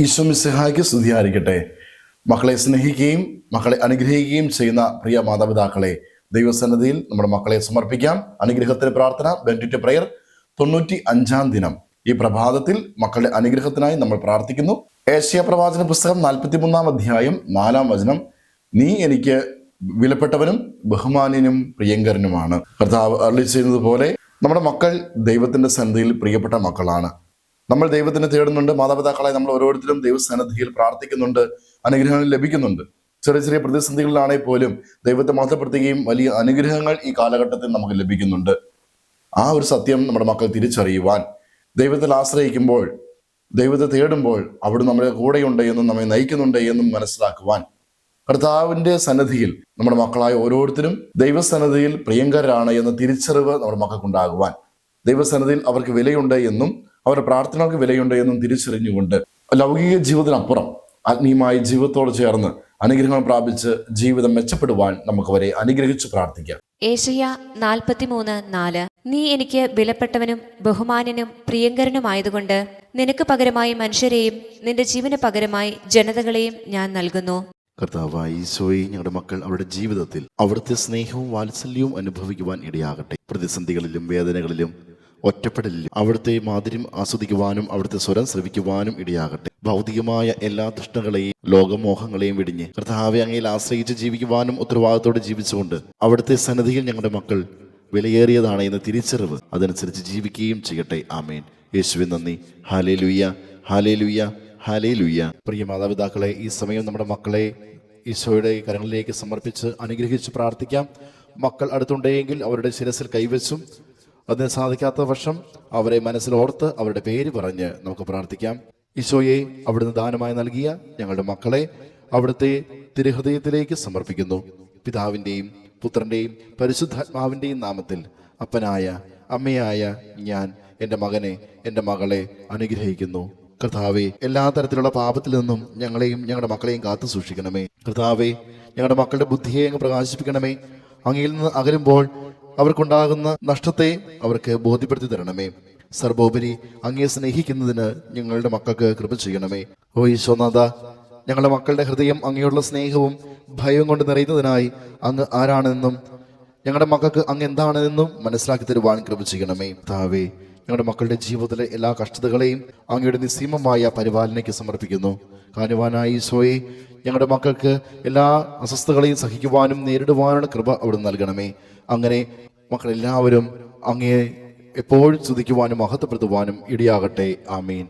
ഈശോ മിശിഹായ്ക്ക് സ്തുതിയായിരിക്കട്ടെ. മക്കളെ സ്നേഹിക്കുകയും മക്കളെ അനുഗ്രഹിക്കുകയും ചെയ്യുന്ന പ്രിയ മാതാപിതാക്കളെ, ദൈവസന്നിധിയിൽ നമ്മുടെ മക്കളെ സമർപ്പിക്കാം. അനുഗ്രഹത്തിന് പ്രാർത്ഥന, ബെൻഡിറ്റ് പ്രയർ 95-ാം ദിനം. ഈ പ്രഭാതത്തിൽ മക്കളുടെ അനുഗ്രഹത്തിനായി നമ്മൾ പ്രാർത്ഥിക്കുന്നു. ഏശയ്യാ പ്രവാചന പുസ്തകം 43-ാം അധ്യായം 4-ാം വചനം, നീ എനിക്ക് വിലപ്പെട്ടവനും ബഹുമാന്യനും പ്രിയങ്കരനുമാണ്. കർത്താവ് അരുളി ചെയ്യുന്നത് പോലെ നമ്മുടെ മക്കൾ ദൈവത്തിന്റെ സന്നിധിയിൽ പ്രിയപ്പെട്ട മക്കളാണ്. നമ്മൾ ദൈവത്തിനെ തേടുന്നുണ്ട്. മാതാപിതാക്കളായി നമ്മൾ ഓരോരുത്തരും ദൈവസന്നിധിയിൽ പ്രാർത്ഥിക്കുന്നുണ്ട്, അനുഗ്രഹങ്ങൾ ലഭിക്കുന്നുണ്ട്. ചെറിയ ചെറിയ പ്രതിസന്ധികളിലാണെങ്കിൽ പോലും ദൈവത്തെ മഹത്വപ്പെടുത്തുകയും വലിയ അനുഗ്രഹങ്ങൾ ഈ കാലഘട്ടത്തിൽ നമുക്ക് ലഭിക്കുന്നുണ്ട്. ആ ഒരു സത്യം നമ്മുടെ മക്കൾ തിരിച്ചറിയുവാൻ, ദൈവത്തിൽ ആശ്രയിക്കുമ്പോൾ, ദൈവത്തെ തേടുമ്പോൾ അവിടെ നമ്മുടെ കൂടെയുണ്ട് എന്നും നമ്മെ നയിക്കുന്നുണ്ട് എന്നും മനസ്സിലാക്കുവാൻ, കർത്താവിന്റെ സന്നിധിയിൽ നമ്മുടെ മക്കളായ ഓരോരുത്തരും ദൈവസന്നിധിയിൽ പ്രിയങ്കരാണ് എന്ന തിരിച്ചറിവ് നമ്മുടെ മക്കൾക്കുണ്ടാകുവാൻ, ദൈവസന്നിധിയിൽ അവർക്ക് വിലയുണ്ട് എന്നും അവരുടെ പ്രാർത്ഥനകൾക്ക് വിലയുണ്ട് എന്നും തിരിച്ചറിഞ്ഞുകൊണ്ട് ലൗകിക ജീവിതത്തിനപ്പുറം ആത്മീയമായ ജീവിതത്തോട് ചേർന്ന് അനുഗ്രഹങ്ങൾ പ്രാപിച്ച് ജീവിതം മെച്ചപ്പെടുവാൻ നമുക്ക് അവരെ അനുഗ്രഹിച്ച് പ്രാർത്ഥിക്കാം. ഏശയ്യാ 43:4 നീ എനിക്ക് വിലപ്പെട്ടവനും ബഹുമാന്യനും പ്രിയങ്കരനുമായതുകൊണ്ട് നിനക്ക് പകരമായി മനുഷ്യരെയും നിന്റെ ജീവന് പകരമായി ജനതകളെയും ഞാൻ നൽകുന്നു. കർത്താവായ ഈശോയെ, ഞങ്ങളുടെ മക്കൾ അവരുടെ ജീവിതത്തിൽ അവിടുത്തെ സ്നേഹവും വാത്സല്യവും അനുഭവിക്കുവാൻ ഇടയാകട്ടെ. പ്രതിസന്ധികളിലും വേദനകളിലും ഒറ്റപ്പെടലിലും അവിടുത്തെ മാധുര്യം ആസ്വദിക്കുവാനും അവിടുത്തെ സ്വരം ശ്രവിക്കുവാനും ഇടയാകട്ടെ. ഭൗതികമായ എല്ലാ തൃഷ്ണകളെയും ലോകമോഹങ്ങളെയും വെടിഞ്ഞ് കർത്താവെ അങ്ങയിൽ ആശ്രയിച്ച് ജീവിക്കുവാനും ഉത്തരവാദിത്തോടെ ജീവിച്ചുകൊണ്ട് അവിടുത്തെ സന്നിധിയിൽ ഞങ്ങളുടെ മക്കൾ വിലയേറിയതാണ് എന്ന തിരിച്ചറിവ് അതനുസരിച്ച് ജീവിക്കുകയും ചെയ്യട്ടെ. ആമേൻ. യേശുവേ നന്ദി. Hallelujah, hallelujah, hallelujah. പ്രിയ മാതാപിതാക്കളെ, ഈ സമയം നമ്മുടെ മക്കളെ ഈശോയുടെ കരങ്ങളിലേക്ക് സമർപ്പിച്ച് അനുഗ്രഹിച്ച് പ്രാർത്ഥിക്കാം. മക്കൾ അടുത്തുണ്ടെങ്കിൽ അവരുടെ ശിരസിൽ കൈവച്ചും അതിന് സാധിക്കാത്ത പക്ഷം അവരെ മനസ്സിലോർത്ത് അവരുടെ പേര് പറഞ്ഞ് നമുക്ക് പ്രാർത്ഥിക്കാം. ഈശോയെ, അവിടുന്ന് ദാനമായി നൽകിയ ഞങ്ങളുടെ മക്കളെ അവിടുത്തെ തിരുഹൃദയത്തിലേക്ക് സമർപ്പിക്കുന്നു. പിതാവിൻ്റെയും പുത്രൻ്റെയും പരിശുദ്ധാത്മാവിൻ്റെയും നാമത്തിൽ അപ്പനായ അമ്മയായ ഞാൻ എൻ്റെ മകനെ, എൻ്റെ മകളെ അനുഗ്രഹിക്കുന്നു. കർത്താവെ, എല്ലാ തരത്തിലുള്ള പാപത്തിൽ നിന്നും ഞങ്ങളെയും ഞങ്ങളുടെ മക്കളെയും കാത്തു സൂക്ഷിക്കണമേ. കർത്താവെ, ഞങ്ങളുടെ മക്കളുടെ ബുദ്ധിയെ അങ്ങ് പ്രകാശിപ്പിക്കണമേ. അങ്ങയിൽ നിന്ന് അകലുമ്പോൾ അവർക്കുണ്ടാകുന്ന നഷ്ടത്തെ അവർക്ക് ബോധ്യപ്പെടുത്തി തരണമേ. സർവോപരി അങ്ങയെ സ്നേഹിക്കുന്നതിന് ഞങ്ങളുടെ മക്കൾക്ക് കൃപ ചെയ്യണമേ. ഓ ഈശോനാഥ, ഞങ്ങളുടെ മക്കളുടെ ഹൃദയം അങ്ങയുള്ള സ്നേഹവും ഭയവും കൊണ്ട് നിറയുന്നതിനായി അങ്ങ് ആരാണെന്നും ഞങ്ങളുടെ മക്കൾക്ക് അങ്ങ് എന്താണെന്നും മനസ്സിലാക്കി തരുവാൻ കൃപ ചെയ്യണമേ. താവേ, ഞങ്ങളുടെ മക്കളുടെ ജീവിതത്തിലെ എല്ലാ കഷ്ടതകളെയും അങ്ങയുടെ നിസ്സീമമായ പരിപാലനയ്ക്ക് സമർപ്പിക്കുന്നു. കാനുവാനായ ഈശോയെ, ഞങ്ങളുടെ മക്കൾക്ക് എല്ലാ അസ്വസ്ഥതകളെയും സഹിക്കുവാനും നേരിടുവാനുള്ള കൃപ അവിടുന്ന് നൽകണമേ. അങ്ങനെ മക്കളെല്ലാവരും അങ്ങയെ എപ്പോഴും സ്തുതിക്കുവാനും മഹത്വപ്പെടുത്തുവാനും ഇടയാകട്ടെ. ആമീൻ.